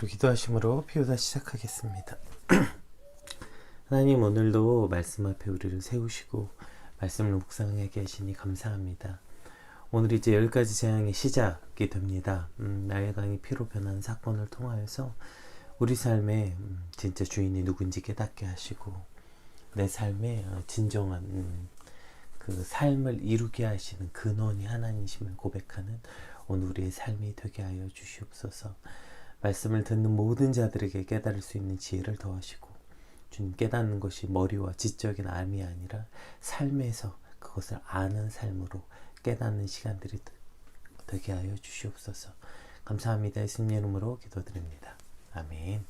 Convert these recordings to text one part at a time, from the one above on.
우리 기도하심으로 피우다 시작하겠습니다. 하나님, 오늘도 말씀 앞에 우리를 세우시고 말씀을 묵상하게 하시니 감사합니다. 오늘 이제 10가지 재앙의 시작이 됩니다. 나일강이 피로 변한 사건을 통하여서 우리 삶에 진짜 주인이 누군지 깨닫게 하시고 내 삶에 진정한 그 삶을 이루게 하시는 근원이 하나님이심을 고백하는 오늘 우리의 삶이 되게 하여 주시옵소서. 말씀을 듣는 모든 자들에게 깨달을 수 있는 지혜를 더하시고, 주님, 깨닫는 것이 머리와 지적인 암이 아니라 삶에서 그것을 아는 삶으로 깨닫는 시간들이 되게 하여 주시옵소서. 감사합니다. 예수님 이름으로 기도드립니다. 아멘.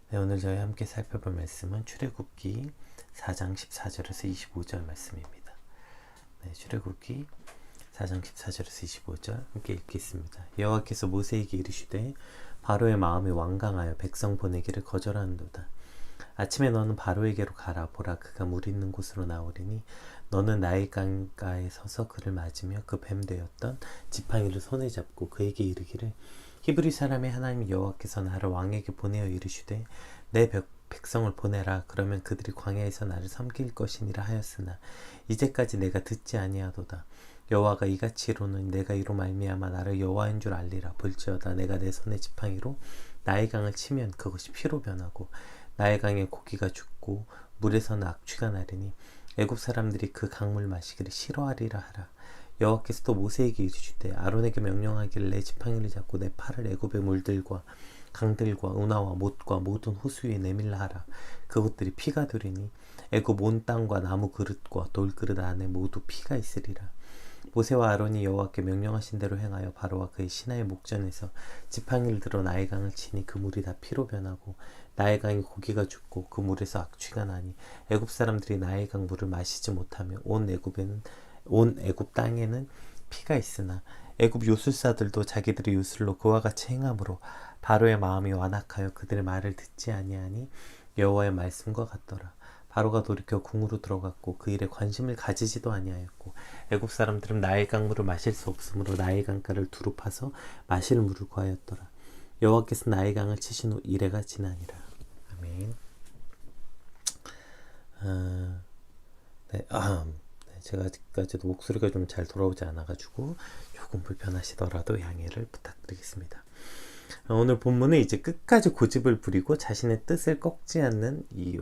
네, 오늘 저희 함께 살펴볼 말씀은 출애굽기 4장 14절에서 25절 말씀입니다. 네, 출애굽기 4장 14절에서 25절 함께 읽겠습니다. 여호와께서 모세에게 이르시되 바로의 마음이 완강하여 백성 보내기를 거절하는도다. 아침에 너는 바로에게로 가라. 보라, 그가 물 있는 곳으로 나오리니 너는 나일 강가에 서서 그를 맞으며 그 뱀 되었던 지팡이를 손에 잡고 그에게 이르기를 히브리 사람의 하나님 여호와께서 나를 왕에게 보내어 이르시되 내 백성을 보내라. 그러면 그들이 광야에서 나를 섬길 것이니라 하였으나 이제까지 내가 듣지 아니하도다. 여호와가 이같이 이르노니 내가 이로 말미암아 나를 여호와인 줄 알리라. 볼지어다 내가 내 손의 지팡이로 나의 강을 치면 그것이 피로 변하고 나의 강에 고기가 죽고 물에서는 악취가 나리니 애굽 사람들이 그 강물 마시기를 싫어하리라 하라. 여호와께서 또 모세에게 이르시되 아론에게 명령하기를 내 지팡이를 잡고 내 팔을 애굽의 물들과 강들과 운하와 못과 모든 호수 위에 내밀라 하라. 그것들이 피가 되리니 애굽 온 땅과 나무 그릇과 돌그릇 안에 모두 피가 있으리라. 모세와 아론이 여호와께 명령하신 대로 행하여 바로와 그의 신하의 목전에서 지팡이를 들어 나일 강을 치니 그 물이 다 피로 변하고 나일 강에 고기가 죽고 그 물에서 악취가 나니 애굽 사람들이 나일 강 물을 마시지 못하며 온 애굽 땅에는 피가 있으나 애굽 요술사들도 자기들의 요술로 그와 같이 행함으로 바로의 마음이 완악하여 그들의 말을 듣지 아니하니 여호와의 말씀과 같더라. 바로가 돌이켜 궁으로 들어갔고 그 일에 관심을 가지지도 아니하였고 애굽 사람들은 나일 강물을 마실 수 없으므로 나일 강가를 두루 파서 마실 물을 구하였더라. 여호와께서 나일 강을 치신 후 이래가 지나니라. 아멘. 네, 제가 아직까지도 목소리가 좀 잘 돌아오지 않아가지고 조금 불편하시더라도 양해를 부탁드리겠습니다. 오늘 본문은 이제 끝까지 고집을 부리고 자신의 뜻을 꺾지 않는 이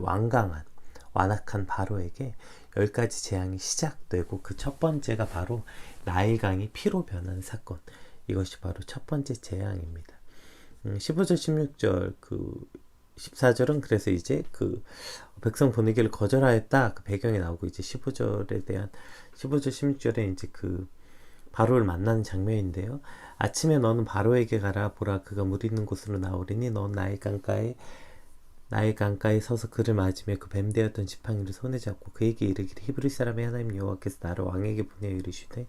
완악한 바로에게 10가지 재앙이 시작되고 그 첫 번째가 바로 나일강이 피로 변한 사건, 이것이 바로 첫 번째 재앙입니다. 15절 16절 14절은 그래서 이제 그 백성 보내기를 거절하였다 그 배경이 나오고, 이제 15절 16절에 이제 그 바로를 만나는 장면인데요. 아침에 너는 바로에게 가라. 보라, 그가 물 있는 곳으로 나오리니 넌 나일 강가에 서서 그를 맞으며 그 뱀 되었던 지팡이를 손에 잡고 그에게 이르기를 히브리 사람의 하나님 여호와께서 나를 왕에게 보내어 이르시되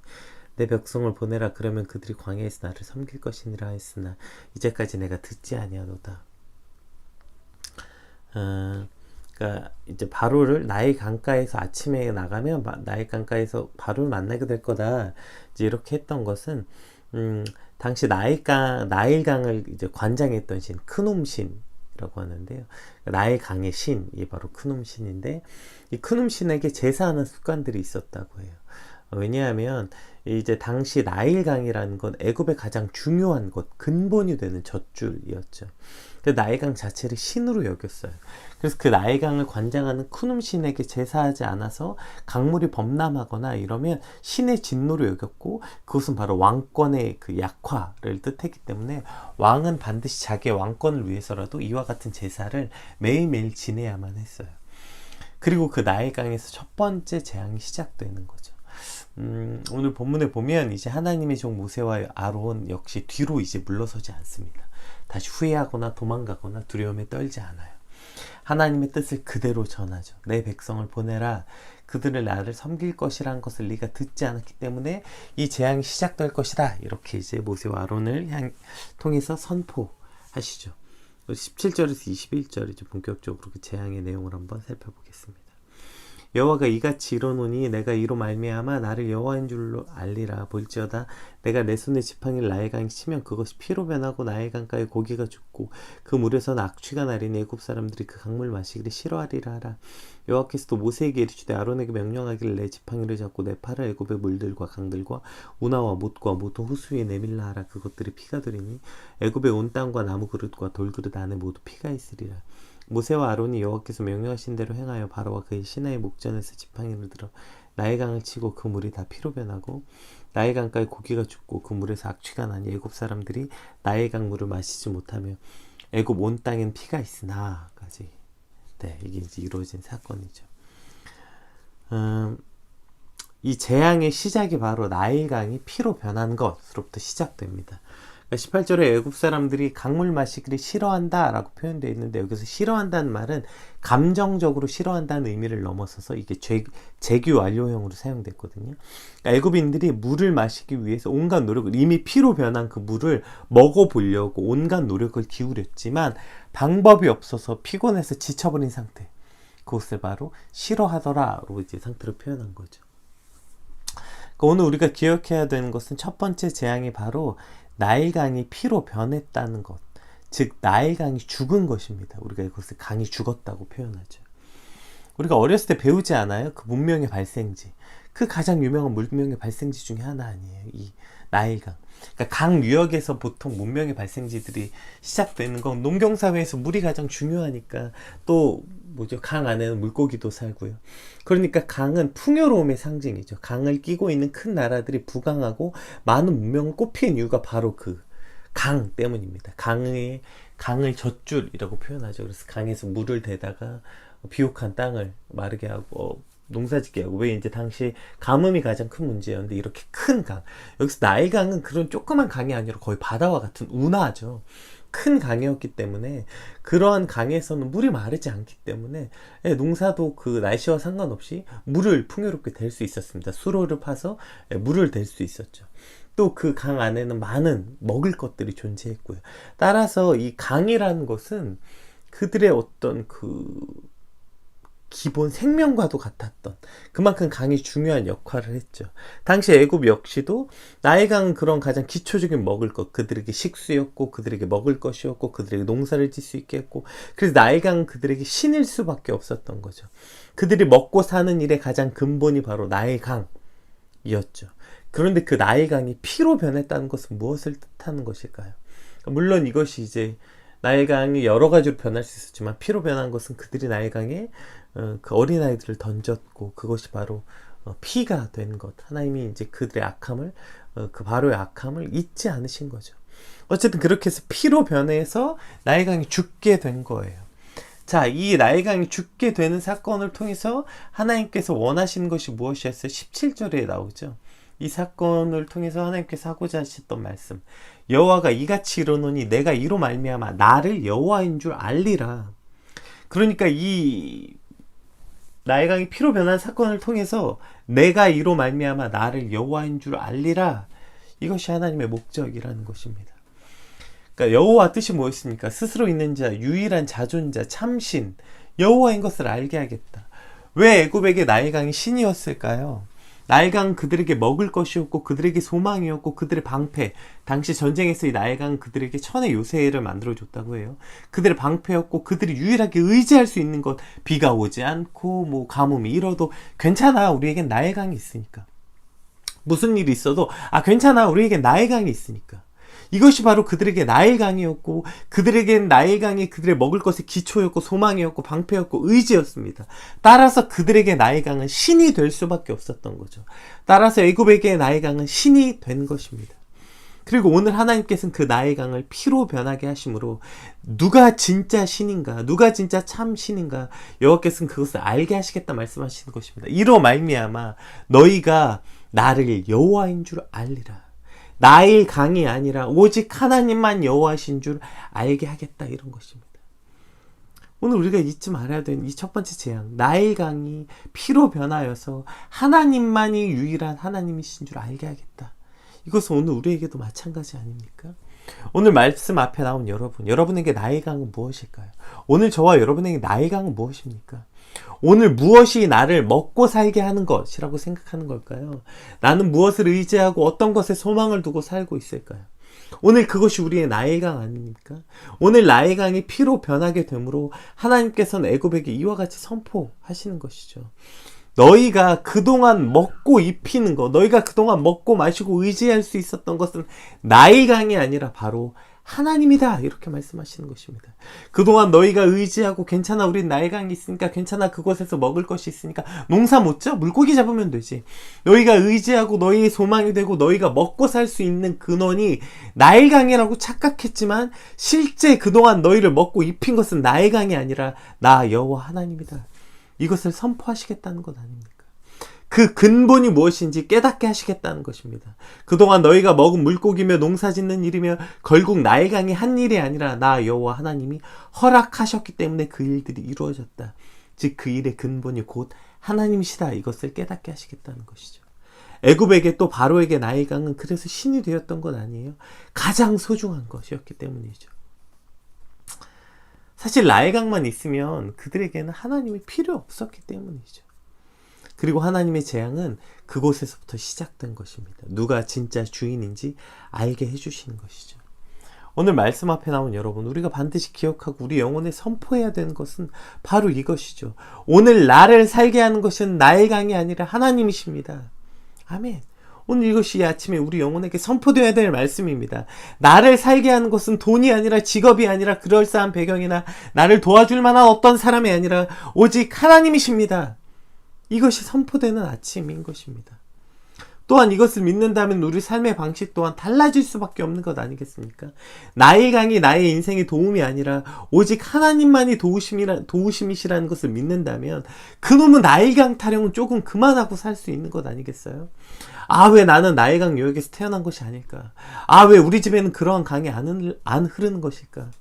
내 백성을 보내라. 그러면 그들이 광야에서 나를 섬길 것이니라 하였으나 이제까지 내가 듣지 아니하노다. 그러니까 이제 바로를 나일 강가에서 아침에 나가면 나일 강가에서 바로를 만나게 될 거다. 이제 이렇게 했던 것은 당시 나일강을 이제 관장했던 신 크눔신이라고 하는데요. 나일 강의 신이 바로 크눔신인데 이 크눔신에게 제사하는 습관들이 있었다고 해요. 왜냐하면 이제 당시 나일강이라는 건 애굽의 가장 중요한 곳, 근본이 되는 젖줄이었죠. 그 나일강 자체를 신으로 여겼어요. 그래서 그 나일강을 관장하는 크눔신에게 제사하지 않아서 강물이 범람하거나 이러면 신의 진노로 여겼고, 그것은 바로 왕권의 그 약화를 뜻했기 때문에 왕은 반드시 자기의 왕권을 위해서라도 이와 같은 제사를 매일매일 지내야만 했어요. 그리고 그 나일강에서 첫 번째 재앙이 시작되는 거죠. 오늘 본문에 보면 이제 하나님의 종 모세와 아론 역시 뒤로 이제 물러서지 않습니다. 다시 후회하거나 도망가거나 두려움에 떨지 않아요. 하나님의 뜻을 그대로 전하죠. 내 백성을 보내라. 그들을 나를 섬길 것이라는 것을 네가 듣지 않았기 때문에 이 재앙이 시작될 것이다. 이렇게 이제 모세와 아론을 통해서 선포하시죠. 17절에서 21절 이제 본격적으로 그 재앙의 내용을 한번 살펴보겠습니다. 여호와가 이같이 이르노니 내가 이로 말미암아 나를 여호와인 줄로 알리라. 볼지어다 내가 내 손에 지팡이를 나일 강에 치면 그것이 피로 변하고 나일 강가에 고기가 죽고 그 물에서는 악취가 나리니 애굽 사람들이 그 강물 마시기를 싫어하리라 하라. 여호와께서도 모세에게 이르시되 아론에게 명령하기를 내 지팡이를 잡고 내 팔을 애굽의 물들과 강들과 운하와 못과 모든 호수 위에 내밀라 하라. 그것들이 피가 되리니 애굽의 온 땅과 나무 그릇과 돌그릇 안에 모두 피가 있으리라. 모세와 아론이 여호와께서 명령하신 대로 행하여 바로와 그의 신하의 목전에서 지팡이를 들어 나일 강을 치고 그 물이 다 피로 변하고 나일 강가에 고기가 죽고 그 물에서 악취가 나니 애굽 사람들이 나일 강 물을 마시지 못하며 애굽 온 땅엔 피가 있으나까지. 네, 이게 이제 이루어진 사건이죠. 이 재앙의 시작이 바로 나일 강이 피로 변한 것으로부터 시작됩니다. 18절에 애굽 사람들이 강물 마시기를 싫어한다 라고 표현되어 있는데, 여기서 싫어한다는 말은 감정적으로 싫어한다는 의미를 넘어서서 이게 재규 완료형으로 사용됐거든요. 애굽인들이 물을 마시기 위해서 온갖 노력을, 이미 피로 변한 그 물을 먹어보려고 온갖 노력을 기울였지만 방법이 없어서 피곤해서 지쳐버린 상태, 그것을 바로 싫어하더라로 이제 상태로 표현한 거죠. 그러니까 오늘 우리가 기억해야 되는 것은 첫 번째 재앙이 바로 나일강이 피로 변했다는 것, 즉 나일강이 죽은 것입니다. 우리가 이것을 강이 죽었다고 표현하죠. 우리가 어렸을 때 배우지 않아요? 그 문명의 발생지, 그 가장 유명한 문명의 발생지 중에 하나 아니에요, 이 나일강. 그러니까 강 유역에서 보통 문명의 발생지들이 시작되는 건 농경사회에서 물이 가장 중요하니까, 또 강 안에는 물고기도 살고요. 그러니까 강은 풍요로움의 상징이죠. 강을 끼고 있는 큰 나라들이 부강하고 많은 문명을 꽃피운 이유가 바로 그 강 때문입니다. 강을 젖줄이라고 표현하죠. 그래서 강에서 물을 대다가 비옥한 땅을 마르게 하고 농사짓게 하고. 왜 이제 당시 가뭄이 가장 큰 문제였는데 이렇게 큰 강, 여기서 나일강은 그런 조그만 강이 아니라 거의 바다와 같은 운하죠. 큰 강이었기 때문에, 그러한 강에서는 물이 마르지 않기 때문에 농사도 그 날씨와 상관없이 물을 풍요롭게 댈 수 있었습니다. 수로를 파서 물을 댈 수 있었죠. 또 그 강 안에는 많은 먹을 것들이 존재했고요. 따라서 이 강이라는 것은 그들의 어떤 그 기본 생명과도 같았던, 그만큼 강이 중요한 역할을 했죠. 당시 애굽 역시도 나일강은 그런 가장 기초적인 먹을 것, 그들에게 식수였고 그들에게 먹을 것이었고 그들에게 농사를 질 수 있게 했고, 그래서 나일강은 그들에게 신일 수밖에 없었던 거죠. 그들이 먹고 사는 일의 가장 근본이 바로 나일강이었죠. 그런데 그 나일강이 피로 변했다는 것은 무엇을 뜻하는 것일까요? 물론 이것이 이제 나일강이 여러 가지로 변할 수 있었지만, 피로 변한 것은 그들이 나일강에 그 어린아이들을 던졌고 그것이 바로 피가 된 것, 하나님이 이제 그들의 악함을, 그 바로의 악함을 잊지 않으신 거죠. 어쨌든 그렇게 해서 피로 변해서 나일강이 죽게 된 거예요. 자, 이 나일강이 죽게 되는 사건을 통해서 하나님께서 원하시는 것이 무엇이었어요? 17절에 나오죠. 이 사건을 통해서 하나님께서 하고자 하셨던 말씀, 여호와가 이같이 이르노니 내가 이로 말미암아 나를 여호와인 줄 알리라. 그러니까 이 나일강이 피로 변한 사건을 통해서 내가 이로 말미암아 나를 여호와인 줄 알리라, 이것이 하나님의 목적이라는 것입니다. 그러니까 여호와 뜻이 뭐였습니까? 스스로 있는 자, 유일한 자존자, 참신 여호와인 것을 알게 하겠다. 왜 애굽에게 나일강이 신이었을까요? 나일강은 그들에게 먹을 것이었고 그들에게 소망이었고 그들의 방패, 당시 전쟁에서 이 나일강은 그들에게 천의 요새를 만들어줬다고 해요. 그들의 방패였고 그들이 유일하게 의지할 수 있는 것, 비가 오지 않고 가뭄이 일어도 괜찮아, 우리에겐 나일강이 있으니까. 무슨 일이 있어도 괜찮아, 우리에겐 나일강이 있으니까. 이것이 바로 그들에게 나일강이었고, 그들에겐 나일강이 그들의 먹을 것의 기초였고 소망이었고 방패였고 의지였습니다. 따라서 그들에게 나일강은 신이 될 수밖에 없었던 거죠. 따라서 애굽에게 나일강은 신이 된 것입니다. 그리고 오늘 하나님께서는 그 나일강을 피로 변하게 하심으로 누가 진짜 신인가, 누가 진짜 참 신인가, 여호와께서는 그것을 알게 하시겠다 말씀하시는 것입니다. 이로 말미암아 너희가 나를 여호와인 줄 알리라. 나일강이 아니라 오직 하나님만 여호와신 줄 알게 하겠다, 이런 것입니다. 오늘 우리가 잊지 말아야 되는 이 첫 번째 재앙, 나일강이 피로 변하여서 하나님만이 유일한 하나님이신 줄 알게 하겠다. 이것은 오늘 우리에게도 마찬가지 아닙니까? 오늘 말씀 앞에 나온 여러분에게 나일강은 무엇일까요? 오늘 저와 여러분에게 나일강은 무엇입니까? 오늘 무엇이 나를 먹고 살게 하는 것이라고 생각하는 걸까요? 나는 무엇을 의지하고 어떤 것에 소망을 두고 살고 있을까요? 오늘 그것이 우리의 나일강 아닙니까? 오늘 나일강이 피로 변하게 되므로 하나님께서는 애굽에게 이와 같이 선포하시는 것이죠. 너희가 그동안 먹고 입히는 것, 너희가 그동안 먹고 마시고 의지할 수 있었던 것은 나일강이 아니라 바로 하나님이다, 이렇게 말씀하시는 것입니다. 그동안 너희가 의지하고 괜찮아, 우린 나일강이 있으니까 괜찮아, 그곳에서 먹을 것이 있으니까 농사 못 져? 물고기 잡으면 되지. 너희가 의지하고 너희의 소망이 되고 너희가 먹고 살 수 있는 근원이 나일강이라고 착각했지만 실제 그동안 너희를 먹고 입힌 것은 나일강이 아니라 나 여호와 하나님이다. 이것을 선포하시겠다는 것 아닙니까? 그 근본이 무엇인지 깨닫게 하시겠다는 것입니다. 그동안 너희가 먹은 물고기며 농사짓는 일이며 결국 나일강이 한 일이 아니라 나 여호와 하나님이 허락하셨기 때문에 그 일들이 이루어졌다. 즉 그 일의 근본이 곧 하나님이시다. 이것을 깨닫게 하시겠다는 것이죠. 애굽에게 또 바로에게 나일강은 그래서 신이 되었던 것 아니에요? 가장 소중한 것이었기 때문이죠. 사실 나일강만 있으면 그들에게는 하나님이 필요 없었기 때문이죠. 그리고 하나님의 재앙은 그곳에서부터 시작된 것입니다. 누가 진짜 주인인지 알게 해주시는 것이죠. 오늘 말씀 앞에 나온 여러분, 우리가 반드시 기억하고 우리 영혼에 선포해야 되는 것은 바로 이것이죠. 오늘 나를 살게 하는 것은 나일강이 아니라 하나님이십니다. 아멘. 오늘 이것이 이 아침에 우리 영혼에게 선포되어야 될 말씀입니다. 나를 살게 하는 것은 돈이 아니라 직업이 아니라 그럴싸한 배경이나 나를 도와줄 만한 어떤 사람이 아니라 오직 하나님이십니다. 이것이 선포되는 아침인 것입니다. 또한 이것을 믿는다면 우리 삶의 방식 또한 달라질 수밖에 없는 것 아니겠습니까? 나일강이 나의 인생의 도움이 아니라 오직 하나님만이 도우심이시라는 것을 믿는다면 그놈은 나일강 타령은 조금 그만하고 살 수 있는 것 아니겠어요? 아, 왜 나는 나일강 요역에서 태어난 것이 아닐까? 아, 왜 우리 집에는 그러한 강이 안 흐르는 것일까?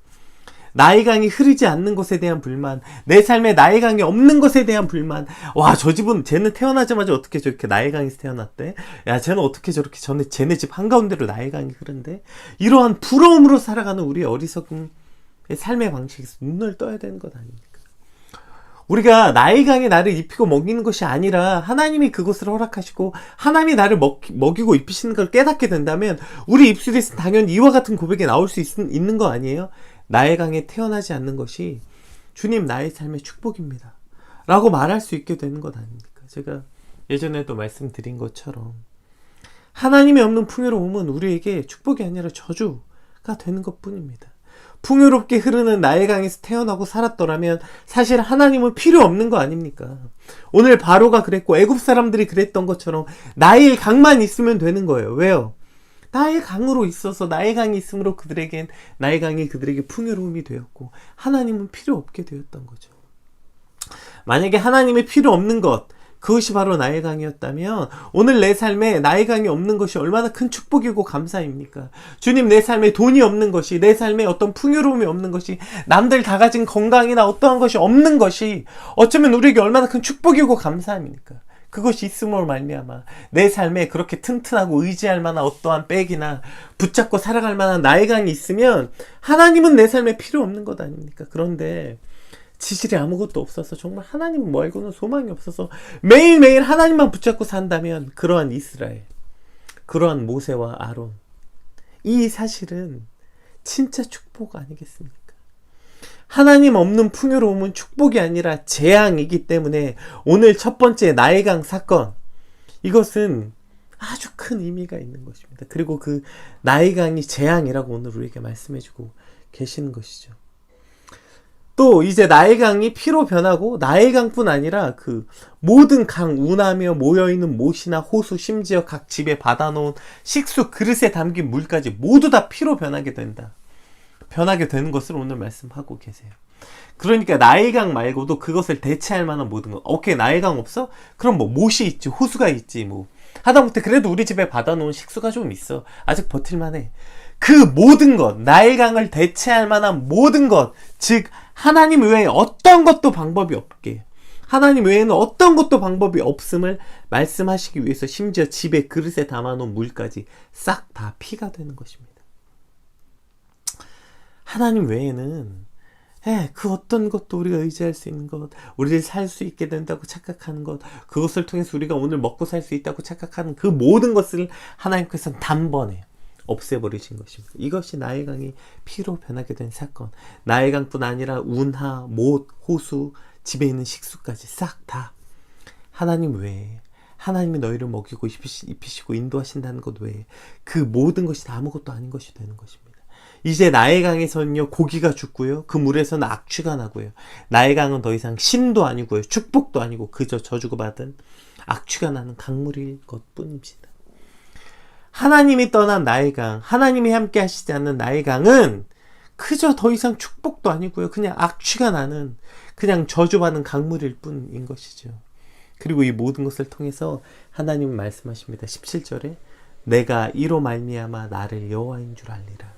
나일강이 흐르지 않는 것에 대한 불만, 내 삶에 나일강이 없는 것에 대한 불만. 와, 저 집은 쟤는 태어나자마자 어떻게 저렇게 나일강에서 태어났대? 야, 쟤는 어떻게 저렇게 쟤네 집 한가운데로 나일강이 흐른대? 이러한 부러움으로 살아가는 우리의 어리석음의 삶의 방식에서 눈을 떠야 되는 것 아닙니까? 우리가 나일강이 나를 입히고 먹이는 것이 아니라 하나님이 그것을 허락하시고 하나님이 나를 먹이고 입히시는 걸 깨닫게 된다면 우리 입술에서 당연히 이와 같은 고백이 나올 수 있는 거 아니에요? 나일강에 태어나지 않는 것이 주님 나의 삶의 축복입니다 라고 말할 수 있게 되는 것 아닙니까? 제가 예전에도 말씀드린 것처럼 하나님이 없는 풍요로움은 우리에게 축복이 아니라 저주가 되는 것 뿐입니다. 풍요롭게 흐르는 나일강에서 태어나고 살았더라면 사실 하나님은 필요 없는 거 아닙니까? 오늘 바로가 그랬고 애굽 사람들이 그랬던 것처럼 나일강만 있으면 되는 거예요. 왜요? 나일강으로 있어서 나일강이 있으므로 나일강이 그들에게 풍요로움이 되었고 하나님은 필요 없게 되었던 거죠. 만약에 하나님이 필요 없는 것, 그것이 바로 나일강이었다면 오늘 내 삶에 나일강이 없는 것이 얼마나 큰 축복이고 감사입니까? 주님, 내 삶에 돈이 없는 것이, 내 삶에 어떤 풍요로움이 없는 것이, 남들 다 가진 건강이나 어떠한 것이 없는 것이 어쩌면 우리에게 얼마나 큰 축복이고 감사합니까? 그것이 있음으로 말미암아 내 삶에 그렇게 튼튼하고 의지할 만한 어떠한 백이나 붙잡고 살아갈 만한 나일강이 있으면 하나님은 내 삶에 필요 없는 것 아닙니까? 그런데 지질이 아무것도 없어서 정말 하나님 말고는 소망이 없어서 매일매일 하나님만 붙잡고 산다면 그러한 이스라엘, 그러한 모세와 아론, 이 사실은 진짜 축복 아니겠습니까? 하나님 없는 풍요로움은 축복이 아니라 재앙이기 때문에 오늘 첫 번째 나일강 사건, 이것은 아주 큰 의미가 있는 것입니다. 그리고 그 나일강이 재앙이라고 오늘 우리에게 말씀해주고 계시는 것이죠. 또 이제 나일강이 피로 변하고 나일강뿐 아니라 그 모든 강, 운하며 모여있는 못이나 호수, 심지어 각 집에 받아놓은 식수, 그릇에 담긴 물까지 모두 다 피로 변하게 된다. 변하게 되는 것을 오늘 말씀하고 계세요. 그러니까 나일강 말고도 그것을 대체할 만한 모든 것. 오케이, 나일강 없어? 그럼 뭐 못이 있지, 호수가 있지, 뭐 하다못해 그래도 우리 집에 받아놓은 식수가 좀 있어. 아직 버틸만해. 그 모든 것, 나일강을 대체할 만한 모든 것, 즉 하나님 외에 어떤 것도 방법이 없게, 하나님 외에는 어떤 것도 방법이 없음을 말씀하시기 위해서 심지어 집에 그릇에 담아놓은 물까지 싹 다 피가 되는 것입니다. 하나님 외에는 그 어떤 것도 우리가 의지할 수 있는 것, 우리를 살 수 있게 된다고 착각하는 것, 그것을 통해서 우리가 오늘 먹고 살 수 있다고 착각하는 그 모든 것을 하나님께서는 단번에 없애버리신 것입니다. 이것이 나일강이 피로 변하게 된 사건. 나일강뿐 아니라 운하, 못, 호수, 집에 있는 식수까지 싹 다 하나님 외에, 하나님이 너희를 먹이고 입히시고 인도하신다는 것 외에 그 모든 것이 다 아무것도 아닌 것이 되는 것입니다. 이제 나일강에서는요, 고기가 죽고요, 그 물에서는 악취가 나고요, 나일강은 더 이상 신도 아니고요, 축복도 아니고 그저 저주고 받은 악취가 나는 강물일 것뿐입니다. 하나님이 떠난 나일강, 하나님이 함께 하시지 않는 나일강은 그저 더 이상 축복도 아니고요, 그냥 악취가 나는, 그냥 저주받는 강물일 뿐인 것이죠. 그리고 이 모든 것을 통해서 하나님은 말씀하십니다. 17절에 내가 이로 말미암아 나를 여호와인 줄 알리라.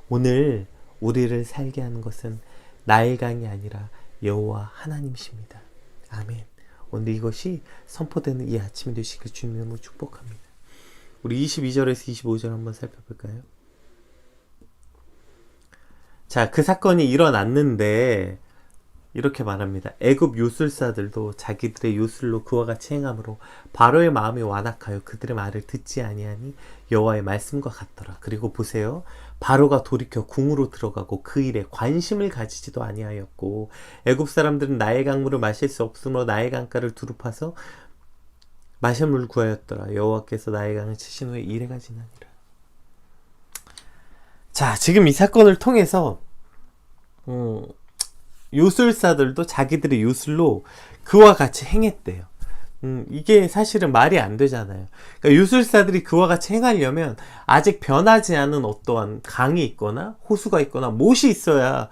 오늘 우리를 살게 하는 것은 나일강이 아니라 여호와 하나님이십니다. 아멘. 오늘 이것이 선포되는 이 아침이 되시길 주님의 이름으로 축복합니다. 우리 22절에서 25절 한번 살펴볼까요? 자, 그 사건이 일어났는데 이렇게 말합니다. 애굽 요술사들도 자기들의 요술로 그와 같이 행함으로 바로의 마음이 완악하여 그들의 말을 듣지 아니하니 여호와의 말씀과 같더라. 그리고 보세요. 바로가 돌이켜 궁으로 들어가고 그 일에 관심을 가지지도 아니하였고 애굽 사람들은 나일강물을 마실 수 없으므로 나일강가를 두루파서 마실 물을 구하였더라. 여호와께서 나일강을 치신 후에 이래가 지나니라. 자, 지금 이 사건을 통해서 요술사들도 자기들의 요술로 그와 같이 행했대요. 이게 사실은 말이 안 되잖아요. 그러니까 요술사들이 그와 같이 행하려면 아직 변하지 않은 어떠한 강이 있거나 호수가 있거나 못이 있어야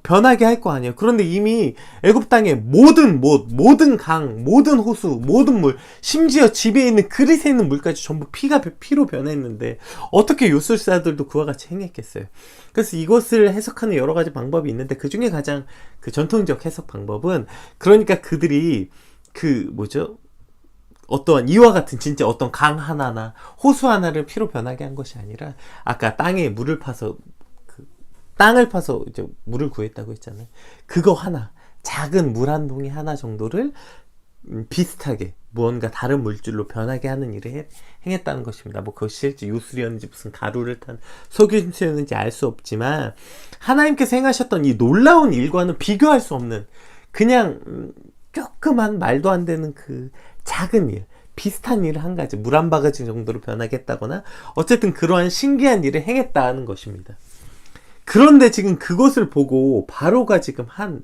변하게 할 거 아니에요. 그런데 이미 애굽 땅의 모든 못, 모든 강, 모든 호수, 모든 물, 심지어 집에 있는 그릇에 있는 물까지 전부 피로 변했는데 어떻게 요술사들도 그와 같이 행했겠어요. 그래서 이것을 해석하는 여러 가지 방법이 있는데 그 중에 가장 전통적 해석 방법은, 그러니까 그들이 어떠한 이와 같은 진짜 어떤 강 하나나 호수 하나를 피로 변하게 한 것이 아니라 아까 땅에 물을 파서 땅을 파서 이제 물을 구했다고 했잖아요. 그거 하나, 작은 물 한 동이 하나 정도를 비슷하게 무언가 다른 물질로 변하게 하는 일을 행했다는 것입니다. 그것이 실제 요술이었는지 무슨 가루를 탄 속임수였는지 알 수 없지만 하나님께서 행하셨던 이 놀라운 일과는 비교할 수 없는 그냥 조그만 말도 안 되는 그 작은 일, 비슷한 일을 한 가지, 물 한 바가지 정도로 변하게 했다거나 어쨌든 그러한 신기한 일을 행했다는 것입니다. 그런데 지금 그것을 보고 바로가 지금 한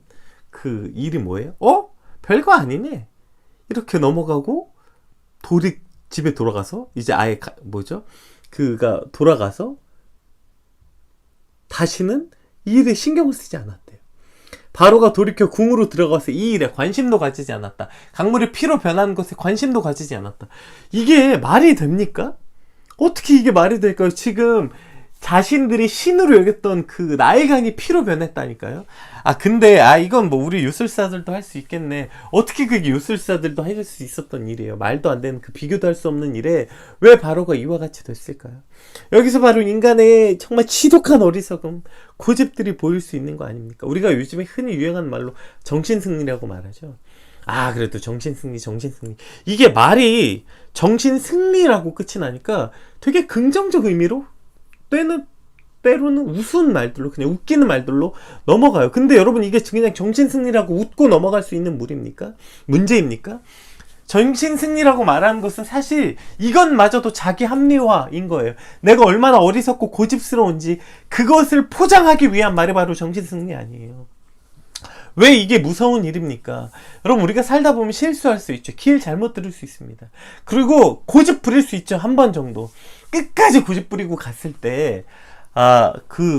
그 일이 뭐예요? 별거 아니네. 이렇게 넘어가고 집에 돌아가서 이제 아예 그가 돌아가서 다시는 이 일에 신경을 쓰지 않았대요. 바로가 돌이켜 궁으로 들어가서 이 일에 관심도 가지지 않았다. 강물이 피로 변하는 것에 관심도 가지지 않았다. 이게 말이 됩니까? 어떻게 이게 말이 될까요? 지금 자신들이 신으로 여겼던 그 나일강이 피로 변했다니까요. 근데 이건 우리 요술사들도 할 수 있겠네. 어떻게 그게 요술사들도 할 수 있었던 일이에요. 말도 안 되는 그 비교도 할 수 없는 일에 왜 바로가 이와 같이 됐을까요? 여기서 바로 인간의 정말 지독한 어리석음, 고집들이 보일 수 있는 거 아닙니까? 우리가 요즘에 흔히 유행하는 말로 정신승리라고 말하죠. 그래도 정신승리. 이게 말이 정신승리라고 끝이 나니까 되게 긍정적 의미로 때로는 우스운 말들로, 그냥 웃기는 말들로 넘어가요. 근데 여러분, 이게 그냥 정신승리라고 웃고 넘어갈 수 있는 문제입니까? 정신승리라고 말하는 것은 사실 이것마저도 자기 합리화인 거예요. 내가 얼마나 어리석고 고집스러운지 그것을 포장하기 위한 말이 바로 정신승리 아니에요. 왜 이게 무서운 일입니까? 여러분, 우리가 살다 보면 실수할 수 있죠. 길 잘못 들을 수 있습니다. 그리고 고집 부릴 수 있죠. 한 번 정도. 끝까지 고집 부리고 갔을 때,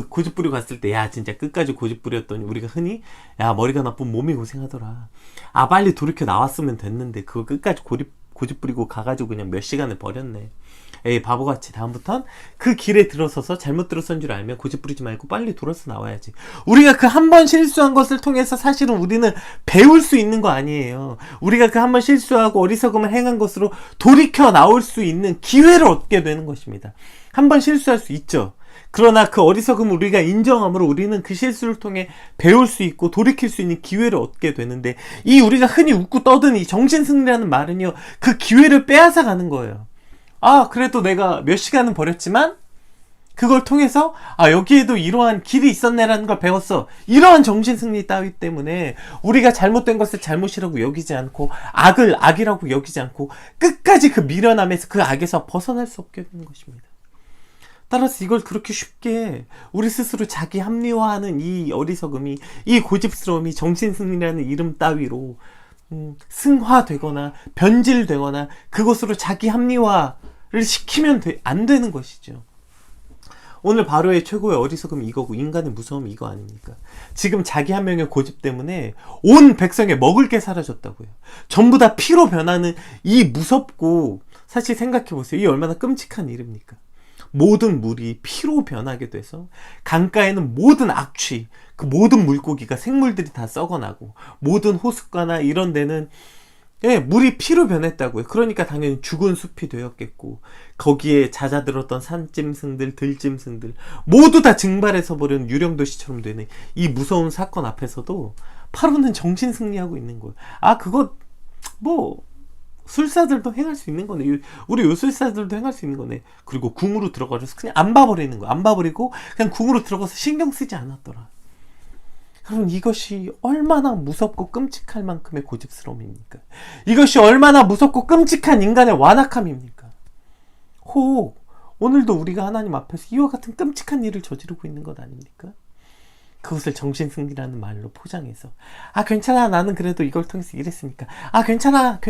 고집 부리고 갔을 때, 진짜 끝까지 고집 부렸더니 우리가 흔히, 머리가 나쁜 몸이 고생하더라. 빨리 돌이켜 나왔으면 됐는데, 그거 끝까지 고집 부리고 가가지고 그냥 몇 시간을 버렸네. 바보같이 다음부턴 그 길에 들어서서 잘못 들어선 줄 알면 고집 부리지 말고 빨리 돌아서 나와야지. 우리가 그 한 번 실수한 것을 통해서 사실은 우리는 배울 수 있는 거 아니에요. 우리가 그 한 번 실수하고 어리석음을 행한 것으로 돌이켜 나올 수 있는 기회를 얻게 되는 것입니다. 한 번 실수할 수 있죠. 그러나 그 어리석음을 우리가 인정함으로 우리는 그 실수를 통해 배울 수 있고 돌이킬 수 있는 기회를 얻게 되는데, 이 우리가 흔히 웃고 떠드는 이 정신승리라는 말은요, 그 기회를 빼앗아 가는 거예요. 아, 그래도 내가 몇 시간은 버렸지만 그걸 통해서 여기에도 이러한 길이 있었네라는 걸 배웠어. 이러한 정신승리 따위 때문에 우리가 잘못된 것을 잘못이라고 여기지 않고 악을 악이라고 여기지 않고 끝까지 그 미련함에서 그 악에서 벗어날 수 없게 되는 것입니다. 따라서 이걸 그렇게 쉽게 우리 스스로 자기 합리화하는 이 어리석음이, 이 고집스러움이 정신승리라는 이름 따위로 승화되거나 변질되거나 그것으로 자기 합리화를 시키면 안 되는 것이죠. 오늘 바로의 최고의 어리석음이 이거고 인간의 무서움이 이거 아닙니까? 지금 자기 한 명의 고집 때문에 온 백성에 먹을 게 사라졌다고요. 전부 다 피로 변하는 이 무섭고, 사실 생각해보세요. 이 얼마나 끔찍한 일입니까? 모든 물이 피로 변하게 돼서 강가에는 모든 악취, 그 모든 물고기가, 생물들이 다 썩어나고, 모든 호숫가나 이런 데는 물이 피로 변했다고요. 그러니까 당연히 죽은 숲이 되었겠고, 거기에 잦아들었던 산짐승들, 들짐승들 모두 다 증발해서 버린 유령도시처럼 되는 이 무서운 사건 앞에서도 파로는 정신승리하고 있는 거예요. 그거 술사들도 행할 수 있는 거네. 우리 요술사들도 행할 수 있는 거네. 그리고 궁으로 들어가서 그냥 안 봐버리는 거야. 안 봐버리고 그냥 궁으로 들어가서 신경 쓰지 않았더라. 그럼 이것이 얼마나 무섭고 끔찍할 만큼의 고집스러움입니까? 이것이 얼마나 무섭고 끔찍한 인간의 완악함입니까? 혹 오늘도 우리가 하나님 앞에서 이와 같은 끔찍한 일을 저지르고 있는 것 아닙니까? 그것을 정신승리라는 말로 포장해서 괜찮아, 나는 그래도 이걸 통해서 이랬으니까 괜찮아.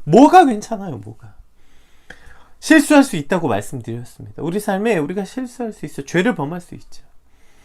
뭐가 괜찮아요? 뭐가? 실수할 수 있다고 말씀드렸습니다. 우리 삶에 우리가 실수할 수 있어. 죄를 범할 수 있죠.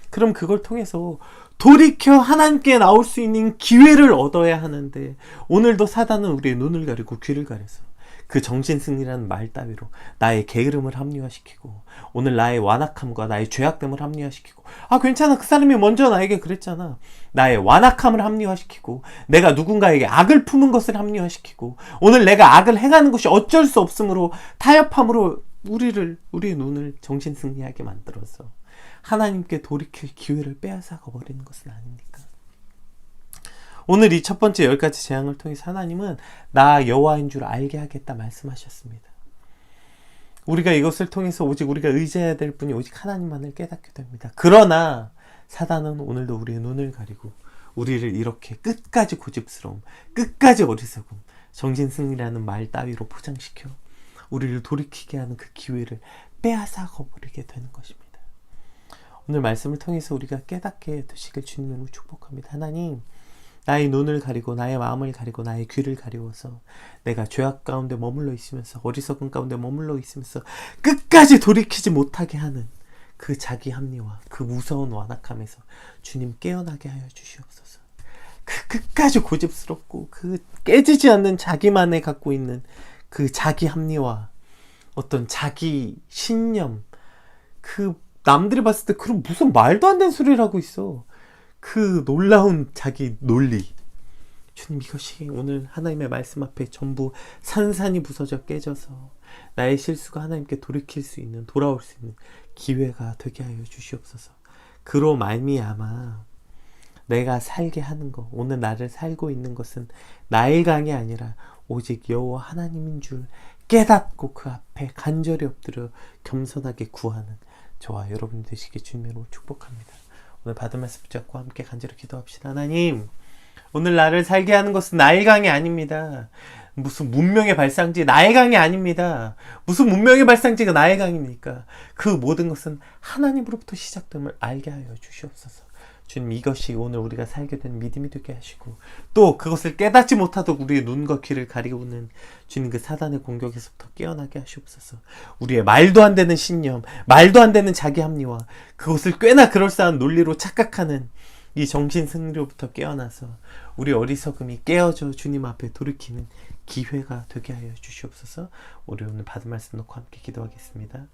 그럼 그걸 통해서 돌이켜 하나님께 나올 수 있는 기회를 얻어야 하는데, 오늘도 사단은 우리의 눈을 가리고 귀를 가려서 그 정신승리라는 말 따위로 나의 게으름을 합리화시키고, 오늘 나의 완악함과 나의 죄악됨을 합리화시키고, 괜찮아, 그 사람이 먼저 나에게 그랬잖아, 나의 완악함을 합리화시키고, 내가 누군가에게 악을 품은 것을 합리화시키고, 오늘 내가 악을 행하는 것이 어쩔 수 없으므로 타협함으로 우리의 눈을 정신승리하게 만들어서 하나님께 돌이킬 기회를 빼앗아가 버리는 것은 아닙니까? 오늘 이 첫 번째 10가지 재앙을 통해서 하나님은 나 여호와인 줄 알게 하겠다 말씀하셨습니다. 우리가 이것을 통해서 오직 우리가 의지해야 될 분이 오직 하나님만을 깨닫게 됩니다. 그러나 사단은 오늘도 우리의 눈을 가리고 우리를 이렇게 끝까지 고집스러움, 끝까지 어리석음, 정신승리라는 말 따위로 포장시켜 우리를 돌이키게 하는 그 기회를 빼앗아가 버리게 되는 것입니다. 오늘 말씀을 통해서 우리가 깨닫게 되시길 주님으로 축복합니다. 하나님, 나의 눈을 가리고 나의 마음을 가리고 나의 귀를 가리워서 내가 죄악 가운데 머물러 있으면서 어리석은 가운데 머물러 있으면서 끝까지 돌이키지 못하게 하는 그 자기 합리화, 그 무서운 완악함에서 주님 깨어나게 하여 주시옵소서. 그 끝까지 고집스럽고 그 깨지지 않는 자기만의 갖고 있는 그 자기 합리화, 어떤 자기 신념, 그 남들이 봤을 때 그런 무슨 말도 안 되는 소리를 하고 있어. 그 놀라운 자기 논리. 주님, 이것이 오늘 하나님의 말씀 앞에 전부 산산이 부서져 깨져서 나의 실수가 하나님께 돌이킬 수 있는, 돌아올 수 있는 기회가 되게 하여 주시옵소서. 그로 말미암아 내가 살게 하는 것, 오늘 나를 살고 있는 것은 나의 강이 아니라 오직 여호와 하나님인 줄 깨닫고 그 앞에 간절히 엎드려 겸손하게 구하는 저와 여러분 되시길 주님으로 축복합니다. 오늘 받은 말씀 붙잡고 함께 간절히 기도합시다. 하나님, 오늘 나를 살게 하는 것은 나의 강이 아닙니다. 무슨 문명의 발상지, 나의 강이 아닙니다. 무슨 문명의 발상지가 나의 강입니까? 그 모든 것은 하나님으로부터 시작됨을 알게 하여 주시옵소서. 주님, 이것이 오늘 우리가 살게 된 믿음이 되게 하시고, 또 그것을 깨닫지 못하도록 우리의 눈과 귀를 가리고 있는 주님, 그 사단의 공격에서부터 깨어나게 하시옵소서. 우리의 말도 안 되는 신념, 말도 안 되는 자기 합리화, 그것을 꽤나 그럴싸한 논리로 착각하는 이 정신승리로부터 깨어나서 우리 어리석음이 깨어져 주님 앞에 돌이키는 기회가 되게 하여 주시옵소서. 우리 오늘 받은 말씀 놓고 함께 기도하겠습니다.